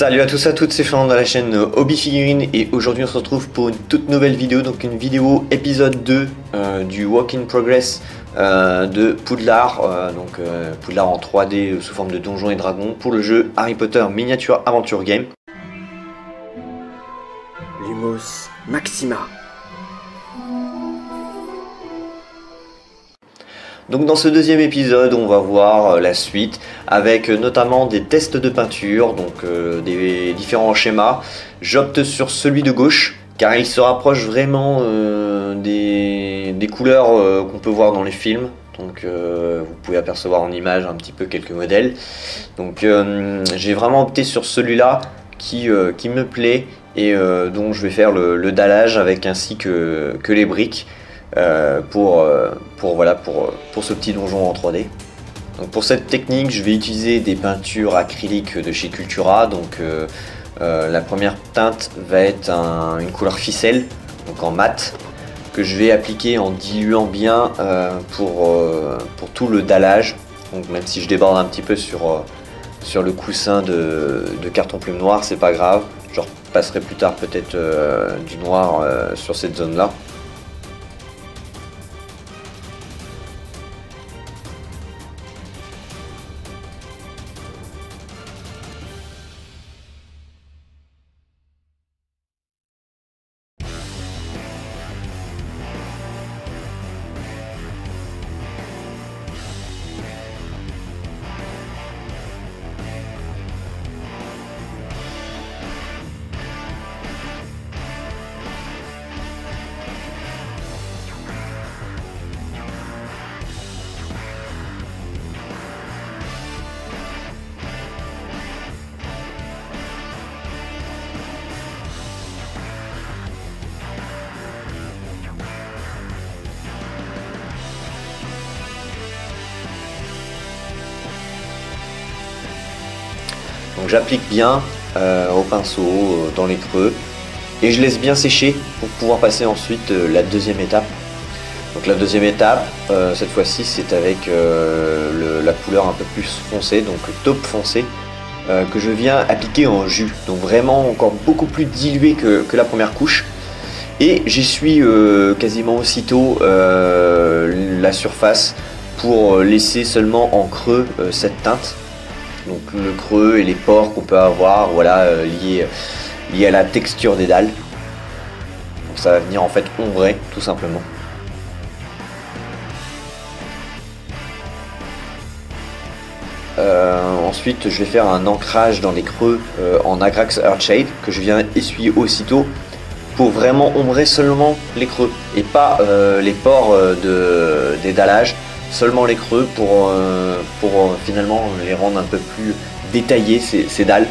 Salut à tous et à toutes, c'est Fernand de la chaîne Hobby Figurines et aujourd'hui on se retrouve pour une toute nouvelle vidéo, donc une vidéo épisode 2 du Work in Progress de Poudlard, Poudlard en 3D sous forme de Donjons et Dragons pour le jeu Harry Potter Miniature Adventure Game. Lumos Maxima. Donc dans ce deuxième épisode, on va voir la suite avec notamment des tests de peinture, donc des différents schémas. J'opte sur celui de gauche car il se rapproche vraiment des couleurs qu'on peut voir dans les films. Donc vous pouvez apercevoir en image un petit peu quelques modèles. Donc j'ai vraiment opté sur celui-là qui me plaît et dont je vais faire le dallage avec ainsi que les briques. Pour ce petit donjon en 3D. Donc pour cette technique, je vais utiliser des peintures acryliques de chez Cultura. Donc la première teinte va être une couleur ficelle, donc en mat, que je vais appliquer en diluant bien pour tout le dallage. Donc même si je déborde un petit peu sur le coussin de carton plume noir, c'est pas grave. Je repasserai plus tard peut-être du noir sur cette zone là. Donc j'applique bien au pinceau dans les creux et je laisse bien sécher pour pouvoir passer ensuite la deuxième étape. Donc la deuxième étape, cette fois-ci c'est avec la couleur un peu plus foncée, donc taupe foncé, que je viens appliquer en jus. Donc vraiment encore beaucoup plus dilué que la première couche. Et j'essuie quasiment aussitôt la surface pour laisser seulement en creux cette teinte. Donc le creux et les pores qu'on peut avoir, voilà, liés à la texture des dalles. Donc ça va venir en fait ombrer tout simplement. Ensuite je vais faire un ancrage dans les creux en Agrax Earthshade que je viens essuyer aussitôt pour vraiment ombrer seulement les creux et pas les pores des dallages. Seulement les creux pour finalement les rendre un peu plus détaillés ces dalles.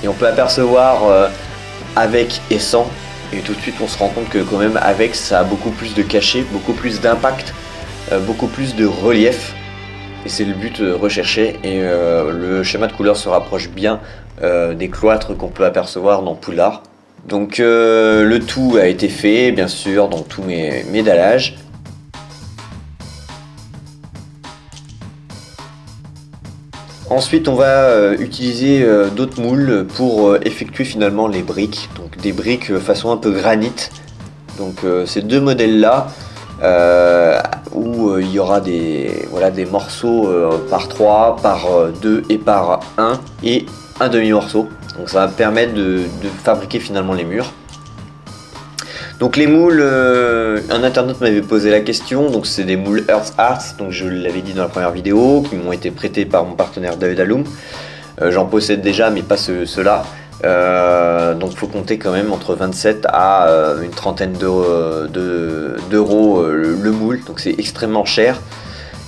Et on peut apercevoir avec et sans, et tout de suite on se rend compte que quand même avec ça a beaucoup plus de cachet, beaucoup plus d'impact, beaucoup plus de relief, et c'est le but recherché. Et le schéma de couleur se rapproche bien des cloîtres qu'on peut apercevoir dans Poudlard. Donc le tout a été fait bien sûr dans tous mes dallages. Ensuite on va utiliser d'autres moules pour effectuer finalement les briques, donc des briques façon un peu granit. Donc ces deux modèles là où il y aura des morceaux par 3, par 2 et par 1 et un demi morceau. Donc ça va permettre de fabriquer finalement les murs. Donc les moules, un internaute m'avait posé la question, donc c'est des moules Earth Art, donc je l'avais dit dans la première vidéo, qui m'ont été prêtés par mon partenaire David Alum. J'en possède déjà mais pas ceux-là, donc il faut compter quand même entre 27 à une trentaine d'euros le moule, donc c'est extrêmement cher.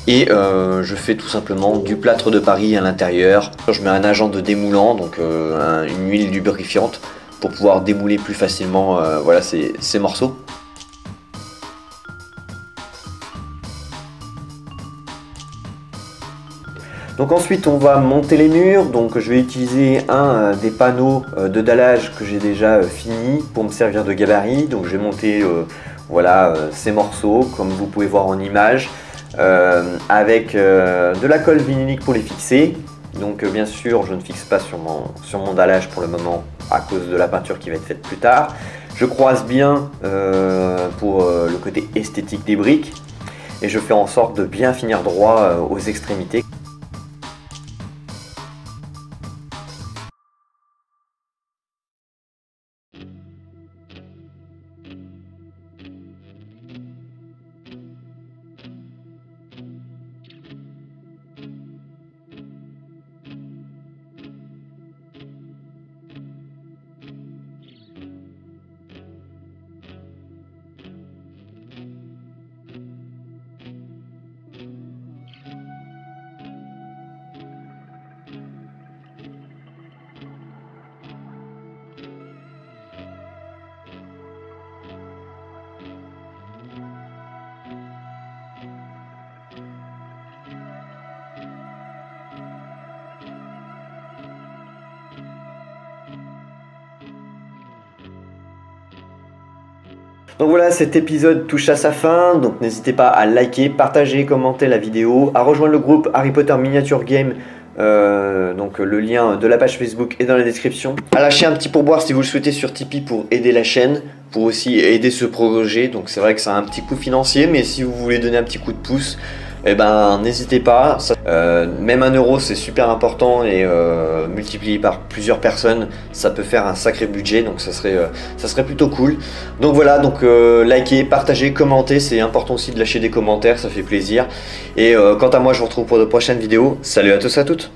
Et je fais tout simplement du plâtre de Paris à l'intérieur. Je mets un agent de démoulant, donc une huile lubrifiante, pour pouvoir démouler plus facilement voilà, ces morceaux. Donc ensuite on va monter les murs, donc je vais utiliser un des panneaux de dallage que j'ai déjà fini pour me servir de gabarit. Donc je vais monter voilà, ces morceaux comme vous pouvez voir en image avec de la colle vinylique pour les fixer. Donc bien sûr je ne fixe pas sur mon dallage pour le moment à cause de la peinture qui va être faite plus tard. Je croise bien pour le côté esthétique des briques et je fais en sorte de bien finir droit aux extrémités. Donc voilà, cet épisode touche à sa fin, donc n'hésitez pas à liker, partager, commenter la vidéo, à rejoindre le groupe Harry Potter Miniature Game, donc le lien de la page Facebook est dans la description. À lâcher un petit pourboire si vous le souhaitez sur Tipeee pour aider la chaîne, pour aussi aider ce projet, donc c'est vrai que ça a un petit coût financier, mais si vous voulez donner un petit coup de pouce, eh ben n'hésitez pas, même 1 euro c'est super important et multiplié par plusieurs personnes ça peut faire un sacré budget, donc ça serait plutôt cool. Donc voilà, donc likez, partagez, commentez, c'est important aussi de lâcher des commentaires, ça fait plaisir. Et quant à moi je vous retrouve pour de prochaines vidéos, salut à tous et à toutes.